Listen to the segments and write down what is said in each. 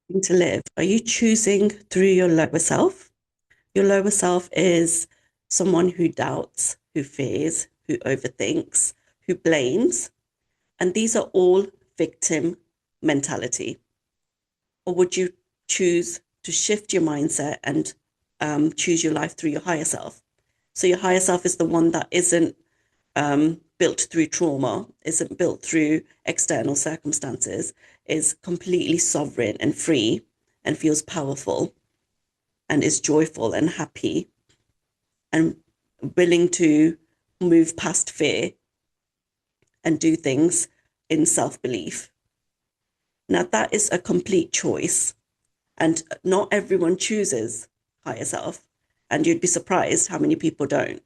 To live? Are you choosing through your lower self? Your lower self is someone who doubts, who fears, who overthinks, who blames. And these are all victim mentality. Or would you choose to shift your mindset and choose your life through your higher self? So your higher self is the one that isn't built through trauma, isn't built through external circumstances, is completely sovereign and free and feels powerful and is joyful and happy and willing to move past fear and do things in self belief. Now, that is a complete choice, and not everyone chooses higher self. And you'd be surprised how many people don't.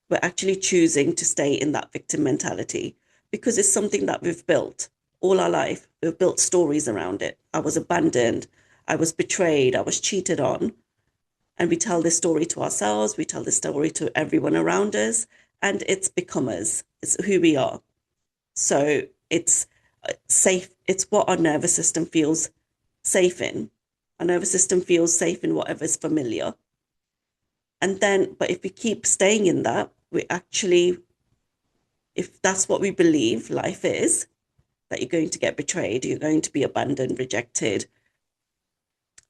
We're actually choosing to stay in that victim mentality because it's something that we've built all our life. We've built stories around it. I was abandoned. I was betrayed. I was cheated on. And we tell this story to ourselves. We tell this story to everyone around us. And it's become us. It's who we are. So it's safe. It's what our nervous system feels safe in. Our nervous system feels safe in whatever's familiar. And then, but if we keep staying in that, we actually, if that's what we believe life is, that you're going to get betrayed, you're going to be abandoned, rejected,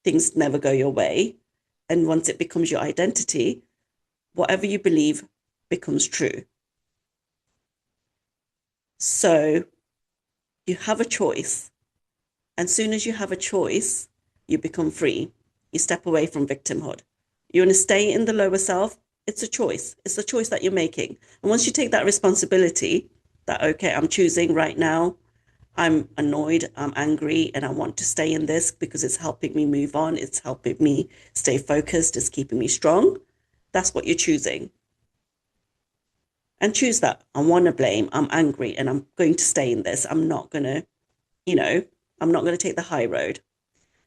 things never go your way. And once it becomes your identity, whatever you believe becomes true. So you have a choice. And soon as you have a choice, you become free. You step away from victimhood. You want to stay in the lower self, it's a choice. It's a choice that you're making. And once you take that responsibility, that, okay, I'm choosing right now, I'm annoyed, I'm angry, and I want to stay in this because it's helping me move on, it's helping me stay focused, it's keeping me strong. That's what you're choosing. And choose that. I want to blame, I'm angry, and I'm going to stay in this. I'm not going to, you know, I'm not going to take the high road.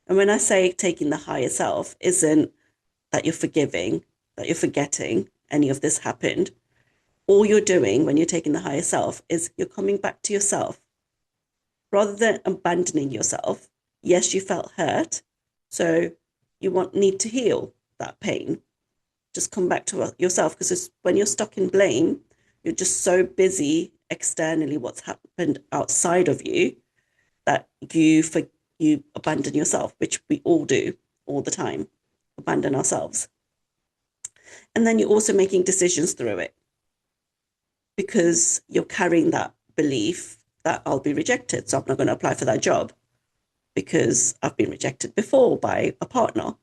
And when I say taking the higher self, isn't that you're forgiving, that you're forgetting any of this happened. All you're doing when you're taking the higher self is you're coming back to yourself rather than abandoning yourself. Yes, you felt hurt. So you need to heal that pain. Just come back to yourself because when you're stuck in blame, you're just so busy externally what's happened outside of you that you abandon yourself, which we all do all the time, abandon ourselves. And then you're also making decisions through it because you're carrying that belief that I'll be rejected. So I'm not going to apply for that job because I've been rejected before by a partner.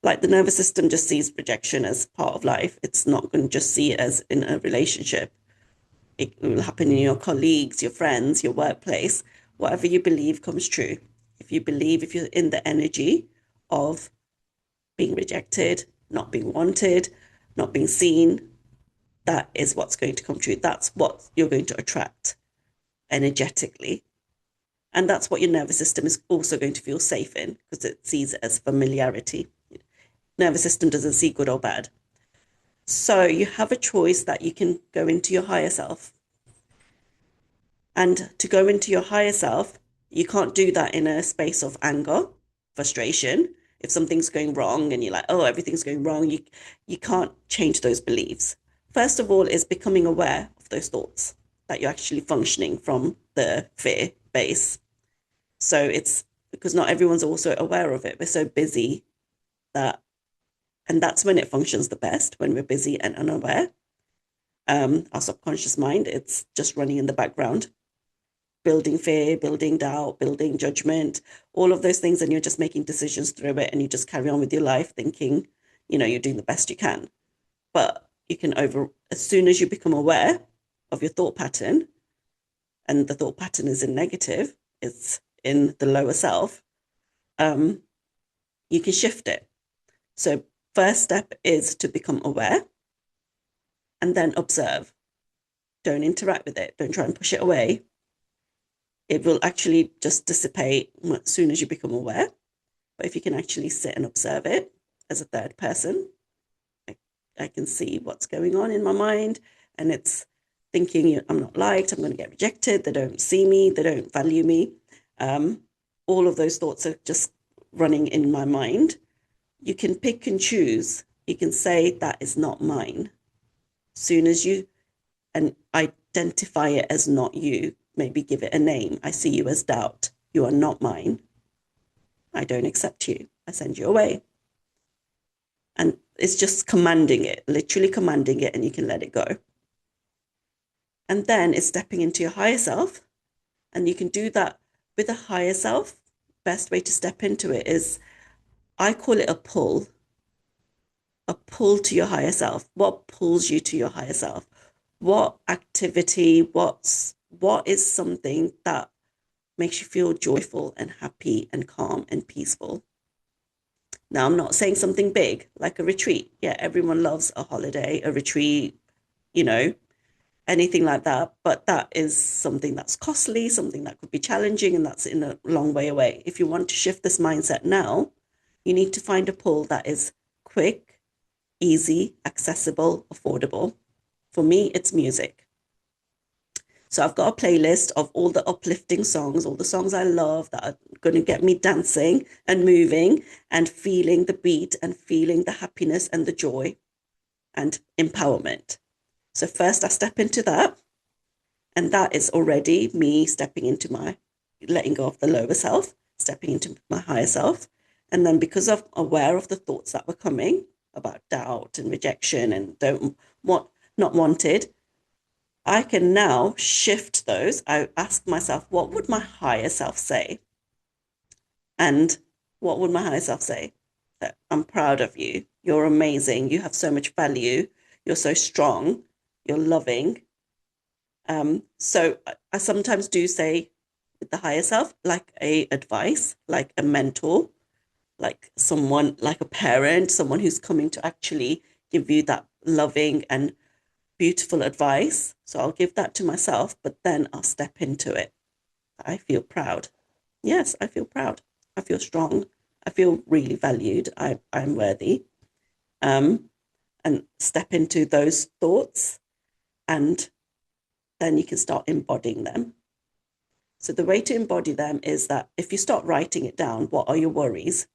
Like the nervous system just sees rejection as part of life. It's not going to just see it as in a relationship. It will happen in your colleagues, your friends, your workplace. Whatever you believe comes true. If you're in the energy of being rejected, not being wanted, not being seen, that is what's going to come true. That's what you're going to attract energetically. And that's what your nervous system is also going to feel safe in because it sees it as familiarity. Nervous system doesn't see good or bad. So you have a choice that you can go into your higher self. And to go into your higher self, you can't do that in a space of anger, frustration. If something's going wrong and you're like, oh, everything's going wrong, you can't change those beliefs. First of all, is becoming aware of those thoughts that you're actually functioning from the fear base. So it's because not everyone's also aware of it. We're so busy that, and that's when it functions the best, when we're busy and unaware. Our subconscious mind, it's just running in the background, building fear, building doubt, building judgment, all of those things. And you're just making decisions through it. And you just carry on with your life thinking, you're doing the best you can. But you can as soon as you become aware of your thought pattern, and the thought pattern is in negative, it's in the lower self, you can shift it. So first step is to become aware and then observe. Don't interact with it. Don't try and push it away. It will actually just dissipate as soon as you become aware. But if you can actually sit and observe it as a third person, I can see what's going on in my mind. And it's thinking, I'm not liked, I'm going to get rejected, they don't see me, they don't value me. All of those thoughts are just running in my mind, you can pick and choose. You can say that is not mine. Soon as you and identify it as not you, maybe give it a name. I see you as doubt. You are not mine. I don't accept you. I send you away. And it's just commanding it, literally commanding it, and you can let it go. And then it's stepping into your higher self. And you can do that with a higher self. Best way to step into it is, I call it a pull to your higher self. What pulls you to your higher self? What activity, what is something that makes you feel joyful and happy and calm and peaceful? Now, I'm not saying something big like a retreat. Yeah, everyone loves a holiday, a retreat, anything like that. But that is something that's costly, something that could be challenging, and that's in a long way away. If you want to shift this mindset now, you need to find a pull that is quick, easy, accessible, affordable. For me, it's music. So I've got a playlist of all the uplifting songs, all the songs I love that are going to get me dancing and moving and feeling the beat and feeling the happiness and the joy and empowerment. So first I step into that, and that is already me stepping into my letting go of the lower self, stepping into my higher self. And then because I'm aware of the thoughts that were coming about doubt and rejection and not wanted, I can now shift those. I ask myself, what would my higher self say? And what would my higher self say? That I'm proud of you. You're amazing. You have so much value. You're so strong. You're loving. So I sometimes do say with the higher self, like a advice, like a mentor, like someone, like a parent, someone who's coming to actually give you that loving and beautiful advice. So I'll give that to myself, but then I'll step into it. I feel proud. Yes, I feel proud. I feel strong. I feel really valued. I'm worthy. And step into those thoughts, and then you can start embodying them. So the way to embody them is that if you start writing it down, what are your worries?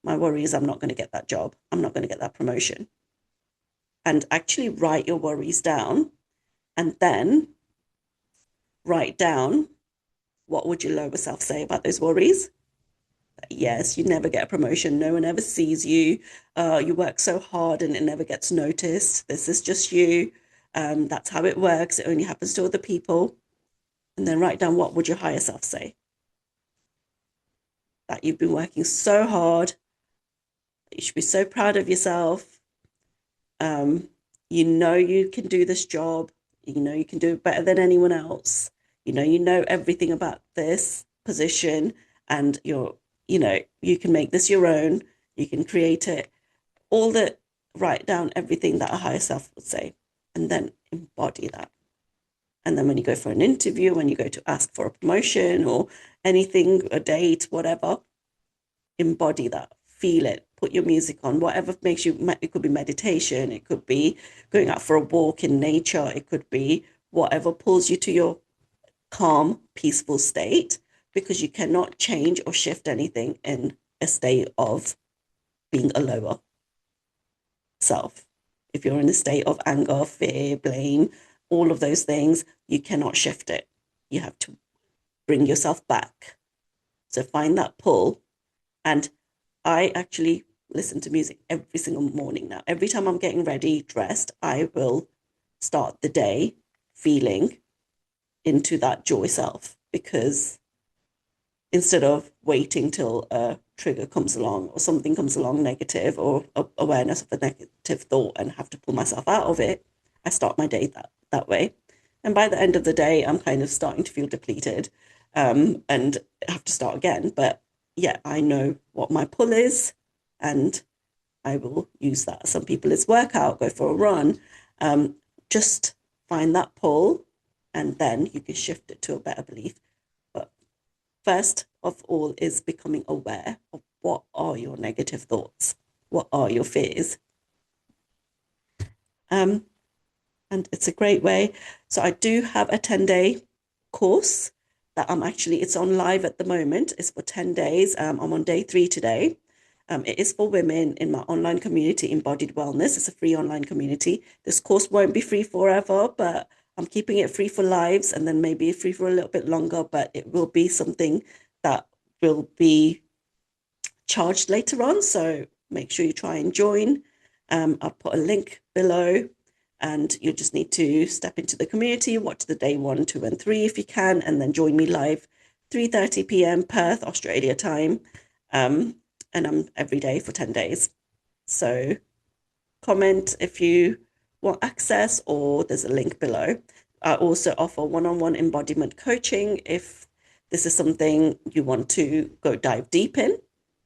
My worry is I'm not going to get that job. I'm not going to get that promotion. And actually write your worries down, and then write down, what would your lower self say about those worries? Yes, you never get a promotion. No one ever sees you. You work so hard and it never gets noticed. This is just you. That's how it works. It only happens to other people. And then write down, what would your higher self say? That you've been working so hard. You should be so proud of yourself. You can do this job. You can do it better than anyone else. You know everything about this position, and you can make this your own. You can create it. Write down everything that a higher self would say, and then embody that. And then when you go for an interview, when you go to ask for a promotion or anything, a date, whatever, embody that, feel it, put your music on, whatever makes you, it could be meditation, it could be going out for a walk in nature, it could be whatever pulls you to your calm, peaceful state, because you cannot change or shift anything in a state of being a lower self. If you're in a state of anger, fear, blame, all of those things, you cannot shift it. You have to bring yourself back. So find that pull. And I actually listen to music every single morning now. Every time I'm getting ready, dressed, I will start the day feeling into that joy self, because instead of waiting till a trigger comes along or something comes along negative, or awareness of a negative thought, and have to pull myself out of it, I start my day that way. And by the end of the day, I'm kind of starting to feel depleted, and have to start again. But yeah, I know what my pull is, and I will use that. Some people it's workout, go for a run. Just find that pull, and then you can shift it to a better belief. But first of all is becoming aware of, what are your negative thoughts? What are your fears? And it's a great way. So I do have a 10-day course that it's on live at the moment. It's for 10 days. I'm on day 3 today. It is for women in my online community, Embodied Wellness. It's a free online community. This course won't be free forever, but I'm keeping it free for lives and then maybe free for a little bit longer, but it will be something that will be charged later on. So make sure you try and join. I'll put a link below and you just need to step into the community, watch the day 1, 2, and 3 if you can, and then join me live 3:30 p.m. Perth, Australia time. And I'm every day for 10 days. So comment if you want access, or there's a link below. I also offer one-on-one embodiment coaching if this is something you want to go dive deep in.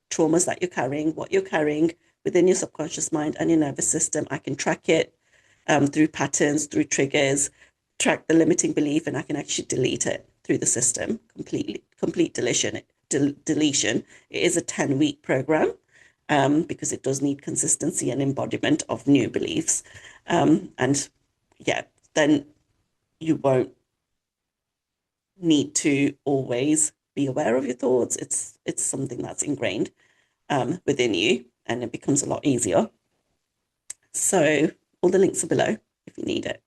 Traumas that you're carrying, what you're carrying within your subconscious mind and your nervous system. I can track it through patterns, through triggers, track the limiting belief, and I can actually delete it through the system completely. Complete deletion. It is a 10-week program because it does need consistency and embodiment of new beliefs. And yeah, then you won't need to always be aware of your thoughts. It's something that's ingrained within you, and it becomes a lot easier. So all the links are below if you need it.